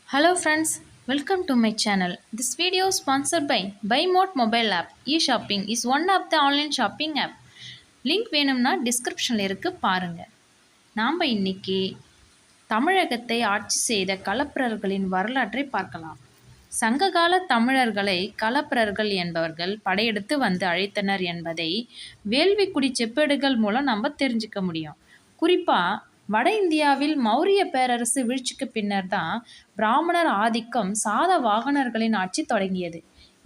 Hello friends, welcome to my channel. This video is sponsored by BuyMode mobile app. E-shopping is one of the online shopping app. Link வேணும்னா டிஸ்கிரிப்ஷனில் இருக்கு பாருங்க. நாம் இன்னைக்கு தமிழகத்தை ஆட்சி செய்த களப்பிரர்களின் வரலாற்றை பார்க்கலாம். சங்ககால தமிழர்களை களப்பிரர்கள் என்பவர்கள் படையெடுத்து வந்து அழைத்தனர் என்பதை வேள்விக்குடி செப்பேடுகள் மூலம் நம்ம தெரிஞ்சுக்க முடியும். குறிப்பாக வட இந்தியாவில் மௌரிய பேரரசு வீழ்ச்சிக்கு பின்னர் தான் பிராமணர் ஆதிக்கம் சாத வாகனர்களின் ஆட்சி தொடங்கியது.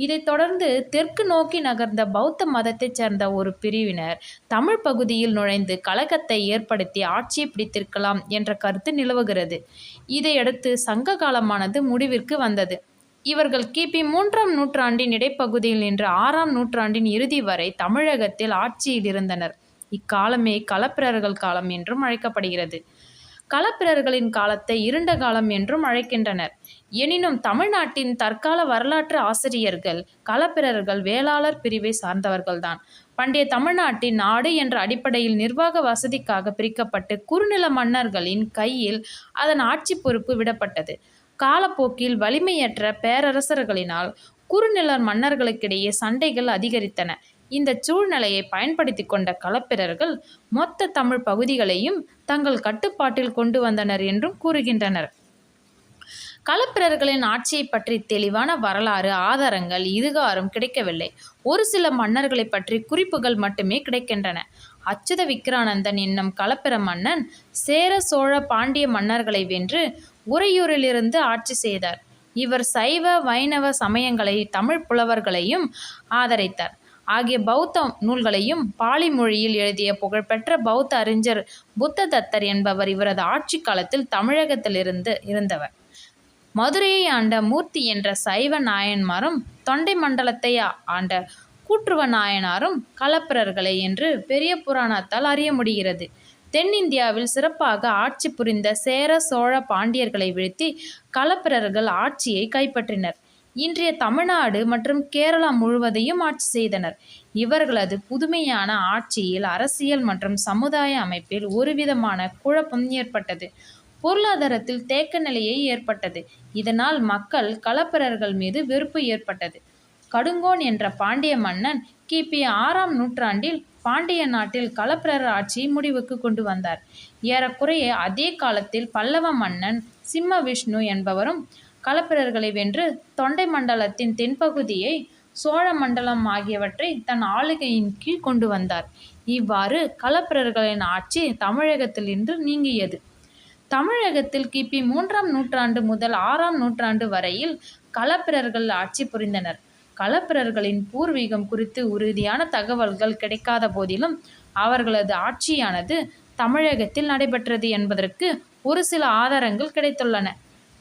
இதைத் தொடர்ந்து தெற்கு நோக்கி நகர்ந்த பௌத்த மதத்தைச் சேர்ந்த ஒரு பிரிவினர் தமிழ் பகுதியில் நுழைந்து கலகத்தை ஏற்படுத்தி ஆட்சியை பிடித்திருக்கலாம் என்ற கருத்து நிலவுகிறது. இதையடுத்து சங்க காலமானது முடிவிற்கு வந்தது. இவர்கள் கிபி 3ஆம் நூற்றாண்டின் இடைப்பகுதியில் நின்று 6ஆம் நூற்றாண்டின் இறுதி வரை தமிழகத்தில் ஆட்சியில் இருந்தனர். இக்காலமே களப்பிரர்கள் காலம் என்றும் அழைக்கப்படுகிறது. களப்பிரர்களின் காலத்தை இருண்ட காலம் என்றும் அழைக்கின்றனர். எனினும் தமிழ்நாட்டின் தற்கால வரலாற்று ஆசிரியர்கள் களப்பிரர்கள் வேளாளர் பிரிவை சார்ந்தவர்கள்தான். பண்டைய தமிழ்நாட்டின் நாடு என்ற அடிப்படையில் நிர்வாக வசதிக்காக பிரிக்கப்பட்டு குறுநில மன்னர்களின் கையில் அதன் ஆட்சி பொறுப்பு விடப்பட்டது. காலப்போக்கில் வலிமையற்ற பேரரசர்களினால் குறுநில மன்னர்களுக்கிடையே சண்டைகள் அதிகரித்தன. இந்த சூழ்நிலையை பயன்படுத்தி கொண்ட களப்பிரர்கள் மொத்த தமிழ் பகுதிகளையும் தங்கள் கட்டுப்பாட்டில் கொண்டு வந்தனர் என்றும் கூறுகின்றனர். களப்பிரர்களின் ஆட்சியை பற்றி தெளிவான வரலாறு ஆதாரங்கள் இதுகாரும் கிடைக்கவில்லை. ஒரு சில மன்னர்களை பற்றி குறிப்புகள் மட்டுமே கிடைக்கின்றன. அச்சுத விக்கிரானந்தன் என்னும் களப்பிர மன்னன் சேர சோழ பாண்டிய மன்னர்களை வென்று உறையூரிலிருந்து ஆட்சி செய்தார். இவர் சைவ வைணவ சமயங்களை தமிழ் புலவர்களையும் ஆதரித்தார் ஆகிய பௌத்த நூல்களையும் பாலி மொழியில் எழுதிய புகழ்பெற்ற பௌத்த அறிஞர் புத்ததத்தர் என்பவர் இவரது ஆட்சி காலத்தில் தமிழகத்திலிருந்து இருந்தவர். மதுரையை ஆண்ட மூர்த்தி என்ற சைவ நாயன்மாரும் தொண்டை மண்டலத்தை ஆண்ட கூற்றுவ நாயனாரும் களப்பிரர்களே என்று பெரிய புராணத்தால் அறிய முடிகிறது. தென்னிந்தியாவில் சிறப்பாக ஆட்சி புரிந்த சேர சோழ பாண்டியர்களை வீழ்த்தி களப்பிரர்கள் ஆட்சியை கைப்பற்றினர். இன்றைய தமிழ்நாடு மற்றும் கேரளா முழுவதையும் ஆட்சி செய்தனர். இவர்களது புதுமையான ஆட்சியில் அரசியல் மற்றும் சமுதாய அமைப்பில் ஒருவிதமான குழப்பம் ஏற்பட்டது. பொருளாதாரத்தில் தேக்க நிலையை ஏற்பட்டது. இதனால் மக்கள் களப்பிரர்கள் மீது வெறுப்பு ஏற்பட்டது. கடுங்கோன் என்ற பாண்டிய மன்னன் கிபி 6ஆம் நூற்றாண்டில் பாண்டிய நாட்டில் களப்பிரர் ஆட்சியை முடிவுக்கு கொண்டு வந்தார். ஏறக்குறைய அதே காலத்தில் பல்லவ மன்னன் சிம்ம விஷ்ணு என்பவரும் களப்பிரர்களை வென்று தொண்டை மண்டலத்தின் தென்பகுதியை சோழ மண்டலம் ஆகியவற்றை தன் ஆளுகையின் கீழ் கொண்டு வந்தார். இவ்வாறு களப்பிரர்களின் ஆட்சி தமிழகத்திலிருந்து நீங்கியது. தமிழகத்தில் கிபி 3ஆம் நூற்றாண்டு முதல் 6ஆம் நூற்றாண்டு வரையில் களப்பிரர்கள் ஆட்சி புரிந்தனர். களப்பிரர்களின் பூர்வீகம் குறித்து உறுதியான தகவல்கள் கிடைக்காத போதிலும் அவர்களது ஆட்சியானது தமிழகத்தில் நடைபெற்றது என்பதற்கு ஒரு சில ஆதாரங்கள் கிடைத்துள்ளன.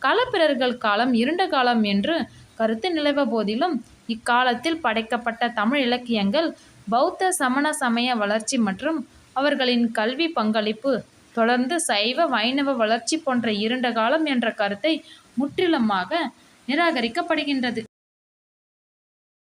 களப்பிரர்கள் காலம் இருண்ட காலம் என்று கருத்து நிலவ போதிலும் இக்காலத்தில் படைக்கப்பட்ட தமிழ் இலக்கியங்கள் பௌத்த சமண சமய வளர்ச்சி மற்றும் அவர்களின் கல்வி பங்களிப்பு தொடர்ந்து சைவ வைணவ வளர்ச்சி போன்ற இருண்ட காலம் என்ற கருத்தை முற்றிலுமாக நிராகரிக்கப்படுகின்றது.